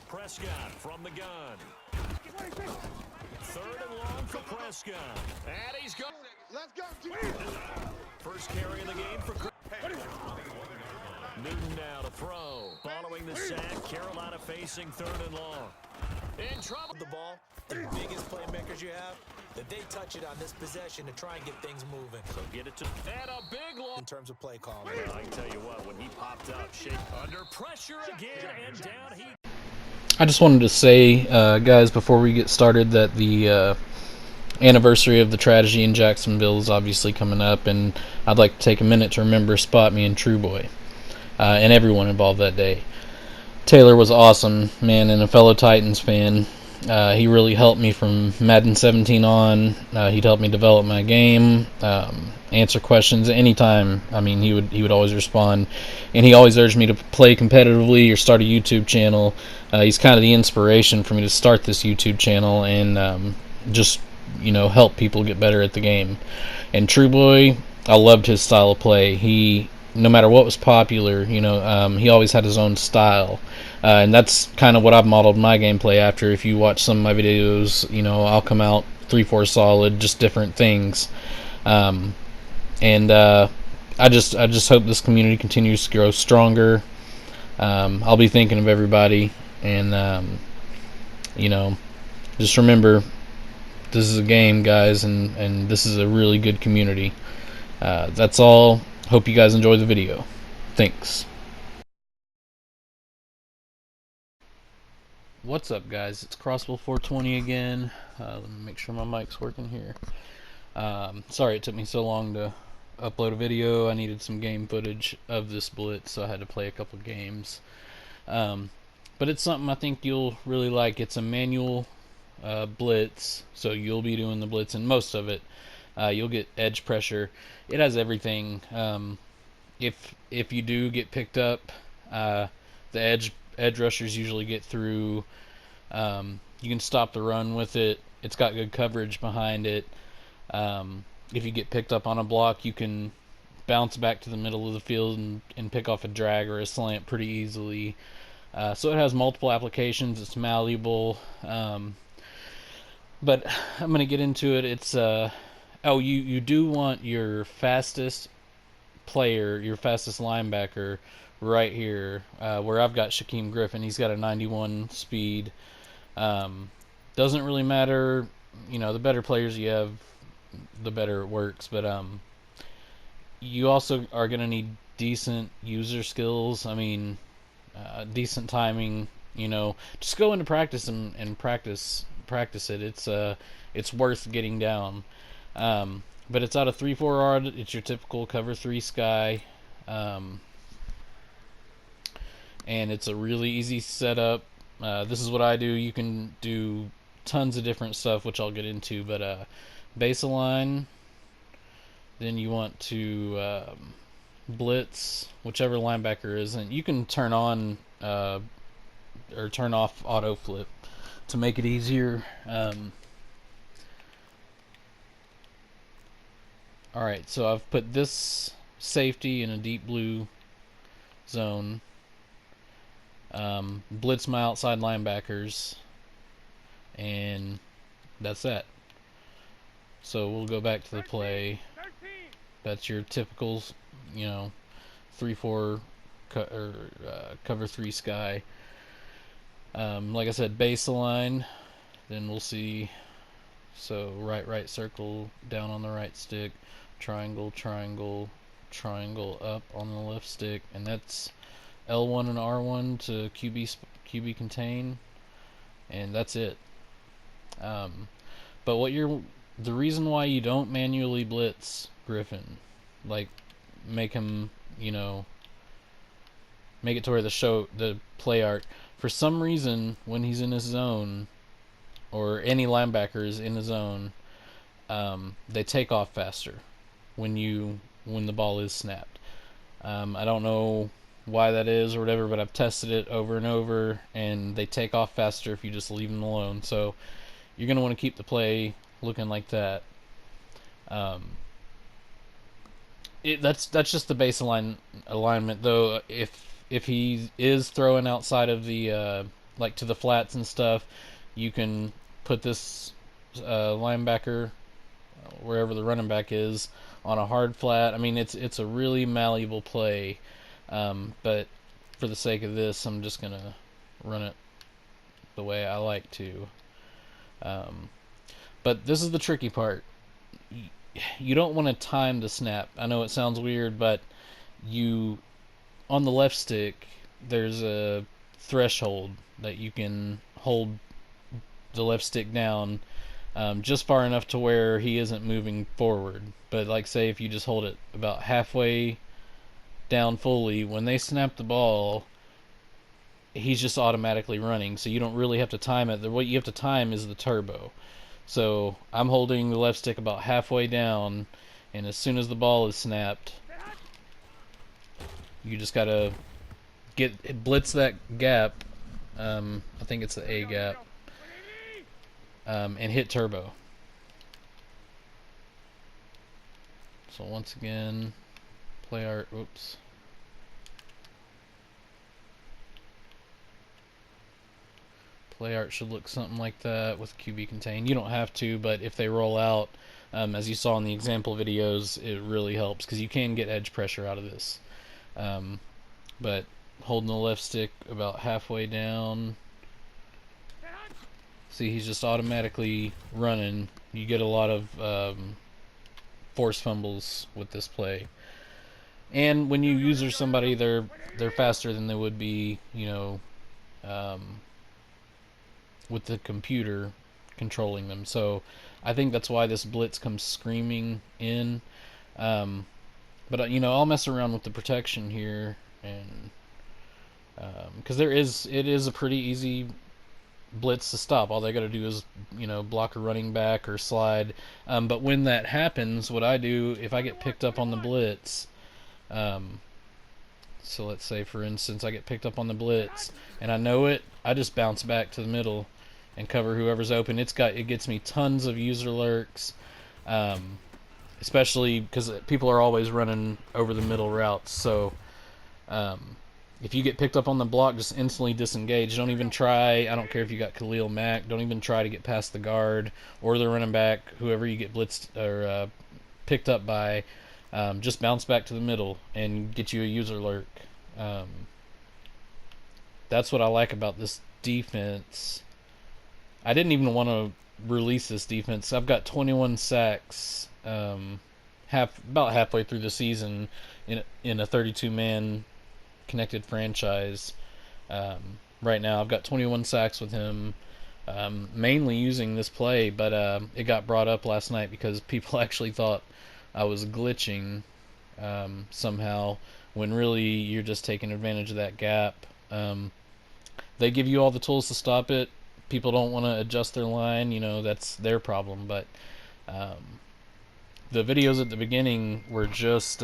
Prescott from the gun. 3rd and long for Prescott. And he's gone. Let's go. First carry of the game for Newton now to throw. Following the sack, Carolina facing 3rd and long. In trouble. The ball, the biggest playmakers you have, that they touch it on this possession to try and get things moving. So get it to and a big long In terms of play calling. Well, I can tell you what, when he popped up, shake under pressure again, and down he. I just wanted to say, guys, before we get started, that the anniversary of the tragedy in Jacksonville is obviously coming up, and I'd like to take a minute to remember Spot Me and True Boy, and everyone involved that day. Taylor was awesome, man, and a fellow Titans fan. He really helped me from Madden 17 on. He'd help me develop my game, answer questions anytime. I mean, he would always respond, and he always urged me to play competitively or start a YouTube channel. He's kind of the inspiration for me to start this YouTube channel and just help people get better at the game. And True Boy, I loved his style of play. He, no matter what was popular, he always had his own style. And that's kind of what I've modeled my gameplay after. If you watch some of my videos, I'll come out 3-4 solid, just different things. I just hope this community continues to grow stronger. I'll be thinking of everybody, and just remember, this is a game, guys, and this is a really good community. That's all. Hope you guys enjoy the video. Thanks. What's up, guys? It's Crossbow420 again. Let me make sure my mic's working here. Sorry it took me so long to upload a video. I needed some game footage of this blitz, so I had to play a couple games. But it's something I think you'll really like. It's a manual blitz, so you'll be doing the blitz, and most of it. You'll get edge pressure. It has everything. If you do get picked up, the edge rushers usually get through. You can stop the run with it. It's got good coverage behind it. If you get picked up on a block, you can bounce back to the middle of the field and pick off a drag or a slant pretty easily. So it has multiple applications. It's malleable. But I'm going to get into it. It's you do want your fastest player, your fastest linebacker right here, where I've got Shaquem Griffin. He's got a 91 speed. Doesn't really matter, the better players you have, the better it works. But you also are going to need decent user skills. I mean, decent timing. Just go into practice and practice it. It's worth getting down. But it's out of 3-4 rod. It's your typical cover 3 sky. And it's a really easy setup. This is what I do. You can do tons of different stuff, which I'll get into, but base align, then you want to blitz whichever linebacker is, and you can turn on or turn off auto flip to make it easier. Alright, so I've put this safety in a deep blue zone. Blitz my outside linebackers, and that's that. So we'll go back to the play. That's your typical, 3-4 cover 3 sky. Like I said, base align. Then we'll see. So right circle down on the right stick, triangle up on the left stick, and that's L1 and R1 to QB contain, and that's it. But the reason why you don't manually blitz Griffin, like make him, make it to where the play arc, for some reason when he's in his zone, or any linebacker is in the zone, they take off faster when the ball is snapped. I don't know why that is or whatever, but I've tested it over and over, and they take off faster if you just leave them alone. So you're going to want to keep the play looking like that. That's just the baseline alignment, though. If if he is throwing outside of the like to the flats and stuff, you can put this linebacker wherever the running back is on a hard flat. I mean, it's a really malleable play, but for the sake of this, I'm just gonna run it the way I like to. But this is the tricky part. You don't want to time the snap. I know it sounds weird, but you on the left stick there's a threshold that you can hold the left stick down just far enough to where he isn't moving forward. But like say if you just hold it about halfway down fully, when they snap the ball, he's just automatically running, so you don't really have to time it. What you have to time is the turbo. So I'm holding the left stick about halfway down, and as soon as the ball is snapped, you just gotta blitz that gap. I think it's the A gap, and hit turbo. So once again, play art. Oops. Play art should look something like that with QB contain. You don't have to, but if they roll out, as you saw in the example videos, it really helps because you can get edge pressure out of this. But holding the left stick about halfway down, see he's just automatically running. You get a lot of force fumbles with this play. And when you user somebody, they're faster than they would be, you know, with the computer controlling them. So I think that's why this blitz comes screaming in. But you know, I'll mess around with the protection here, and because it is a pretty easy blitz to stop. All they got to do is, you know, block a running back or slide. But when that happens, what I do if I get picked up on the blitz, so let's say for instance I get picked up on the blitz and I know it, I just bounce back to the middle and cover whoever's open. It gets me tons of user lurks, especially because people are always running over the middle routes. So if you get picked up on the block, just instantly disengage. Don't even try. I don't care if you got Khalil Mack. Don't even try to get past the guard or the running back, whoever you get blitzed or picked up by. Just bounce back to the middle and get you a user lurk. That's what I like about this defense. I didn't even want to release this defense. I've got 21 sacks about halfway through the season in a 32-man connected franchise. Right now I've got 21 sacks with him, mainly using this play, but it got brought up last night because people actually thought I was glitching somehow, when really you're just taking advantage of that gap. They give you all the tools to stop it. People don't want to adjust their line, you know, that's their problem. But the videos at the beginning were just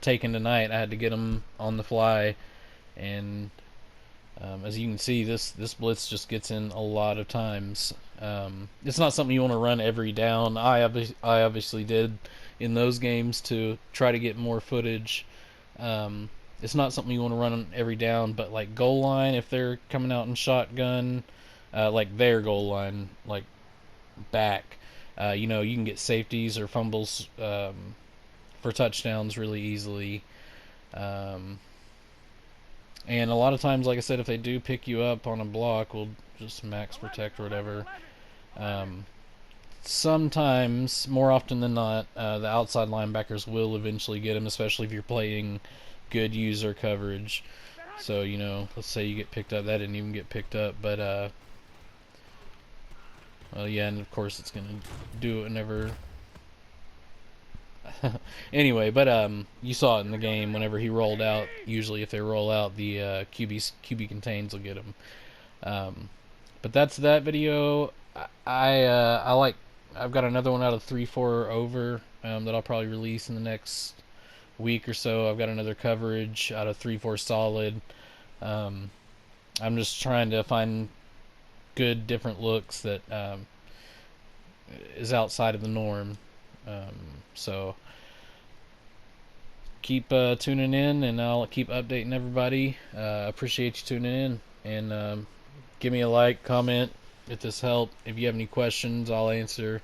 taken tonight. I had to get them on the fly, and as you can see, this blitz just gets in a lot of times. It's not something you want to run every down. I obviously did in those games to try to get more footage. It's not something you want to run every down, but like goal line, if they're coming out in shotgun, like their goal line, like back, you know, you can get safeties or fumbles for touchdowns really easily. And a lot of times, like I said, if they do pick you up on a block, we'll just max protect or whatever. Sometimes, more often than not, the outside linebackers will eventually get him, especially if you're playing good user coverage. So, you know, let's say you get picked up. That didn't even get picked up, but well, yeah, and of course it's gonna do it whenever. Anyway, but you saw it in the game whenever he rolled out. Usually, if they roll out, the QB contains will get him. But that's that video. I like. I've got another one out of 3-4 over that I'll probably release in the next week or so. I've got another coverage out of 3-4 solid. I'm just trying to find good different looks that is outside of the norm. So keep tuning in, and I'll keep updating everybody. Appreciate you tuning in, and give me a like, comment if this helped. If you have any questions, I'll answer.